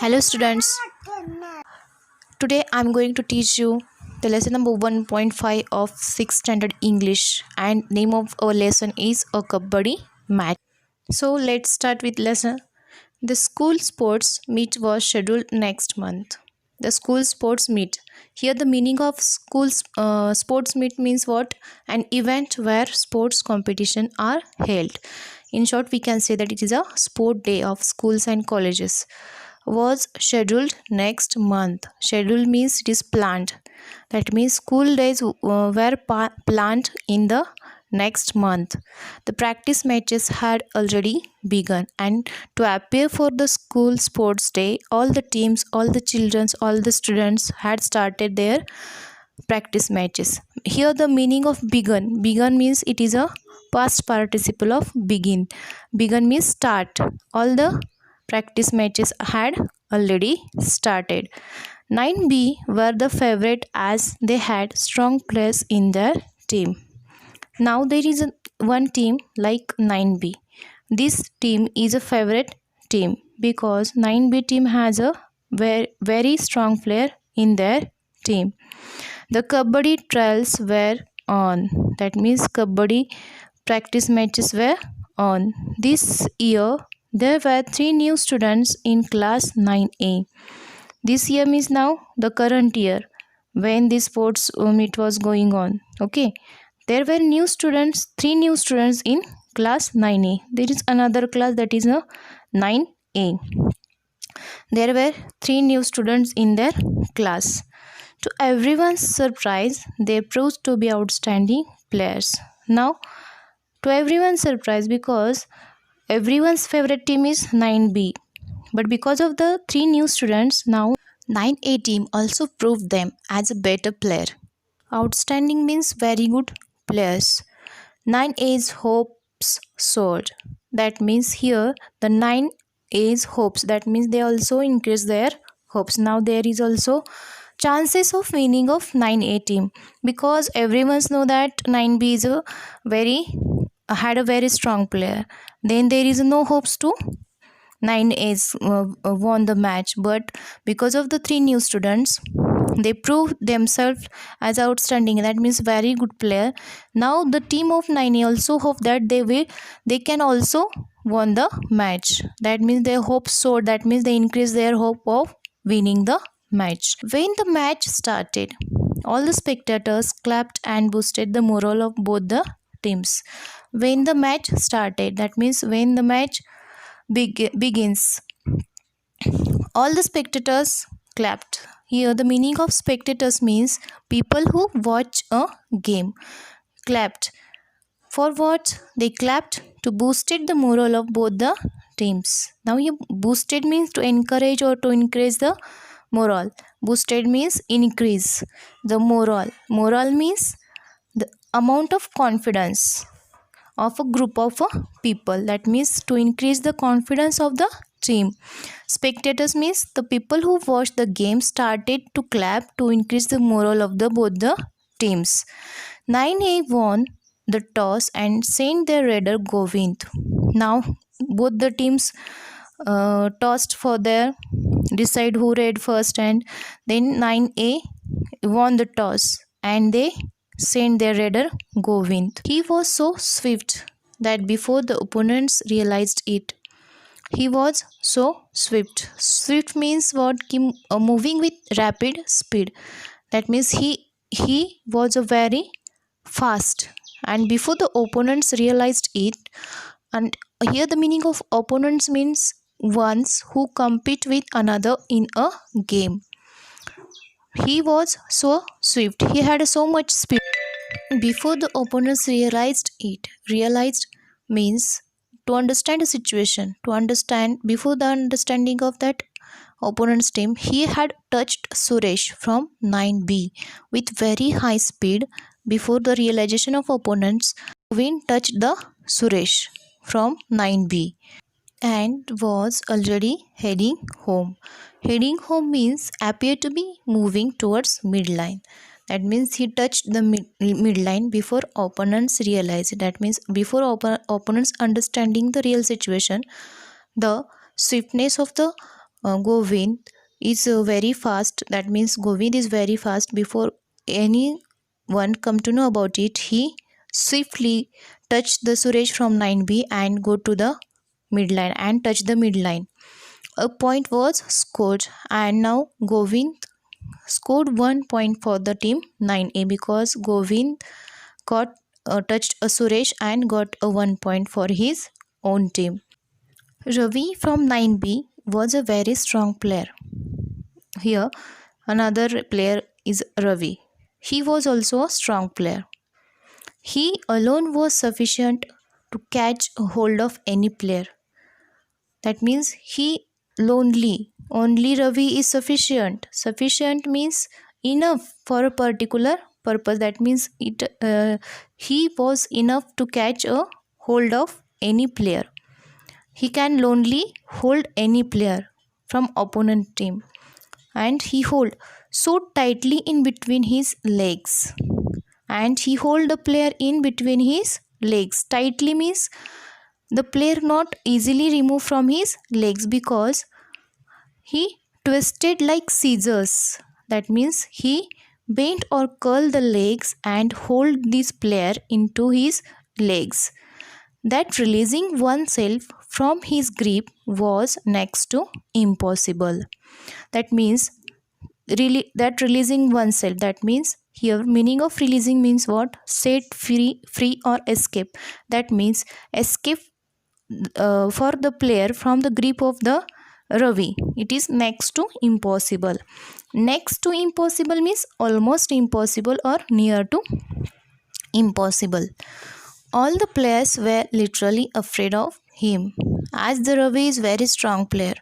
Hello students, today I am going to teach you the lesson number 1.5 of 6th standard English, and name of our lesson is a kabaddi match. So let's start with lesson. The school sports meet was scheduled next month. The school sports meet. Here the meaning of school sports meet means what? An event where sports competition are held. In short, we can say that it is a sport day of schools and colleges. Was scheduled next month. Schedule means it is planned. That means school days were planned in the next month. The practice matches had already begun, and to appear for the school sports day, all the teams, all the children, all the students had started their practice matches. Here the meaning of begun. Begun means it is a past participle of begin. Begun means start. All the practice matches had already started. 9B were the favorite as they had strong players in their team. Now there is one team like 9B. This team is a favorite team because 9B team has a very strong player in their team. The kabaddi trials were on. That means kabaddi practice matches were on. This year there were 3 new students in class 9A. This year means now the current year when this sports meet was going on. Okay. There were new students, 3 new students in class 9A. There is another class that is a 9A. There were 3 new students in their class. To everyone's surprise, they proved to be outstanding players. Now, to everyone's surprise, because everyone's favorite team is 9B. But because of the 3 new students, now 9A team also proved them as a better player. Outstanding means very good players. 9A's hopes soared. That means here the 9A's hopes, that means they also increase their hopes. Now there is also chances of winning of 9A team, because everyone know that 9B is had a very strong player. Then there is no hopes to 9A's won the match, but because of the 3 new students, they proved themselves as outstanding. That means very good player. Now the team of 9A also hope that they can also won the match. That means their hopes soared. That means they increase their hope of winning the match. When the match started, all the spectators clapped and boosted the morale of both the teams. When the match started, that means when the match begins, all the spectators clapped. Here the meaning of spectators means people who watch a game. Clapped. For what? They clapped to boosted the morale of both the teams. Now here boosted means to encourage or to increase the morale. Boosted means increase the morale. Morale means the amount of confidence of a group of people. That means to increase the confidence of the team. Spectators means the people who watched the game started to clap to increase the morale of both the teams. 9A won the toss and sent their raider Govind. Now both the teams tossed for their decide who raid first, and then 9A won the toss and they sent their raider Govind. He was so swift that before the opponents realized it, he was so swift. Swift means what? Moving with rapid speed. That means he was a very fast, and before the opponents realized it. And here the meaning of opponents means ones who compete with another in a game. He was so swift. He had so much speed. Before the opponents realized it. Realized means to understand a situation. To understand, before the understanding of that opponent's team, he had touched Suresh from 9B with very high speed. Before the realization of opponents, Win touched the Suresh from 9B and was already heading home. Heading home means appear to be moving towards midline. That means he touched the midline before opponents realized. That means before opponents understanding the real situation, the swiftness of the Govind is very fast. That means Govind is very fast. Before anyone come to know about it, he swiftly touched the Suresh from 9B and go to the midline and touch the midline. A point was scored, and now Govind scored 1 point for the team 9A because Govind got touched a Suresh and got a 1 point for his own team. Ravi from 9B was a very strong player. Here, another player is Ravi. He was also a strong player. He alone was sufficient to catch a hold of any player. That means he lonely. Only Ravi is sufficient. Sufficient means enough for a particular purpose. That means he was enough to catch a hold of any player. He can lonely hold any player from opponent team, and he hold so tightly in between his legs, and he hold the player in between his legs. Tightly means the player not easily remove from his legs because he twisted like scissors. That means he bent or curl the legs and hold this player into his legs. That releasing oneself from his grip was next to impossible. That means releasing oneself. That means here meaning of releasing means what? Set free or escape. That means escape for the player from the grip of the Ravi. It is next to impossible. Next to impossible means almost impossible or near to impossible. All the players were literally afraid of him, as the Ravi is very strong player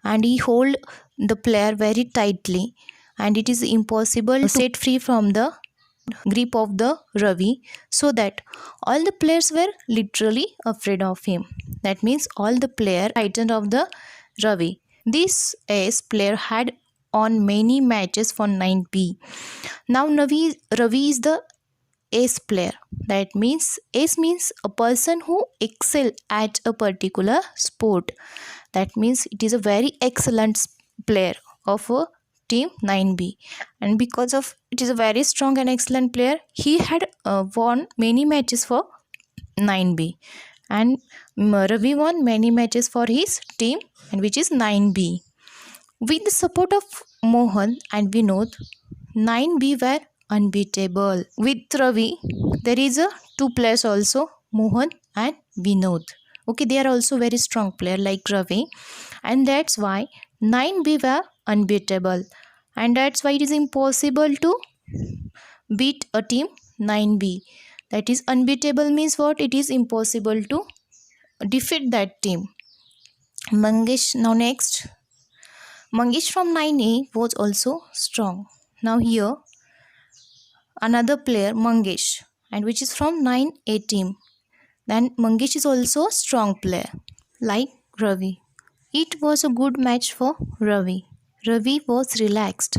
and he hold the player very tightly, and it is impossible to set free from the grip of the Ravi, so that all the players were literally afraid of him. That means all the player frightened of the Ravi. This ace player had won many matches for 9B. Now Ravi is the ace player. That means ace means a person who excel at a particular sport. That means it is a very excellent player of a team 9B, and because of it is a very strong and excellent player, he had won many matches for 9B, and Ravi won many matches for his team, and which is 9B. With the support of Mohan and Vinod, 9B were unbeatable. With Ravi, there is a two players also, Mohan and Vinod. Okay, they are also very strong player like Ravi, and that's why 9B were unbeatable, and that's why it is impossible to beat a team 9B. That is unbeatable means what? It is impossible to defeat that team. Mangesh, now next. Mangesh from 9A was also strong. Now here another player Mangesh, and which is from 9A team. Then Mangesh is also a strong player like Ravi. It was a good match for Ravi. Ravi was relaxed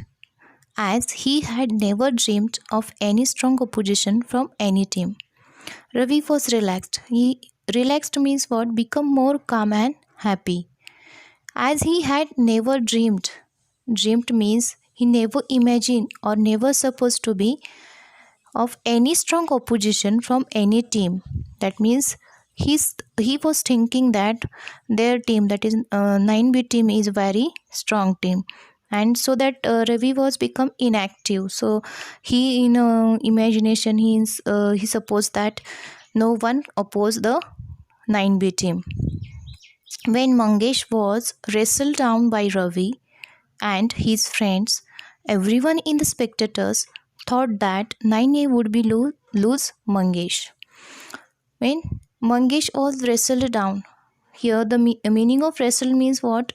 as he had never dreamed of any strong opposition from any team. Ravi was relaxed. Relaxed means what? Become more calm and happy. As he had never dreamed. Dreamed means he never imagined or never supposed to be of any strong opposition from any team. That means he was thinking that their team, that is 9B team, is a very strong team, and so that Ravi was become inactive. So he in imagination he supposed that no one opposed the 9B team. When Mangesh was wrestled down by Ravi and his friends, everyone in the spectators thought that 9A would be lose Mangesh. When Mangesh was wrestled down, here the meaning of wrestle means what?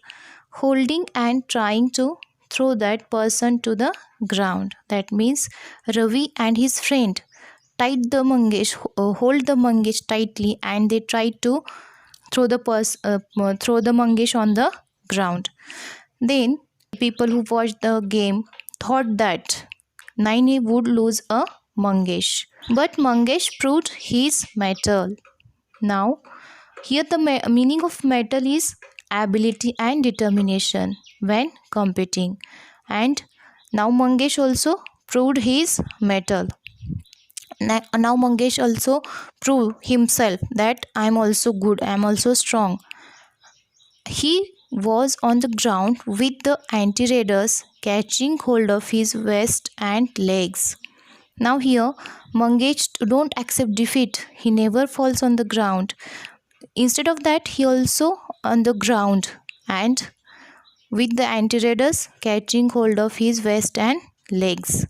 Holding and trying to throw that person to the ground. That means Ravi and his friend hold the Mangesh tightly, and they tried to throw the Mangesh on the ground. Then people who watched the game thought that 9A would lose a Mangesh, but Mangesh proved his mettle. Now here the meaning of mettle is ability and determination when competing. And now Mangesh also proved his mettle. Now Mangesh also proved himself that I am also good, I am also strong. He was on the ground with the anti-raiders catching hold of his waist and legs. Now here, Mangesh don't accept defeat. He never falls on the ground. Instead of that, he also on the ground and with the anti-raiders catching hold of his waist and legs.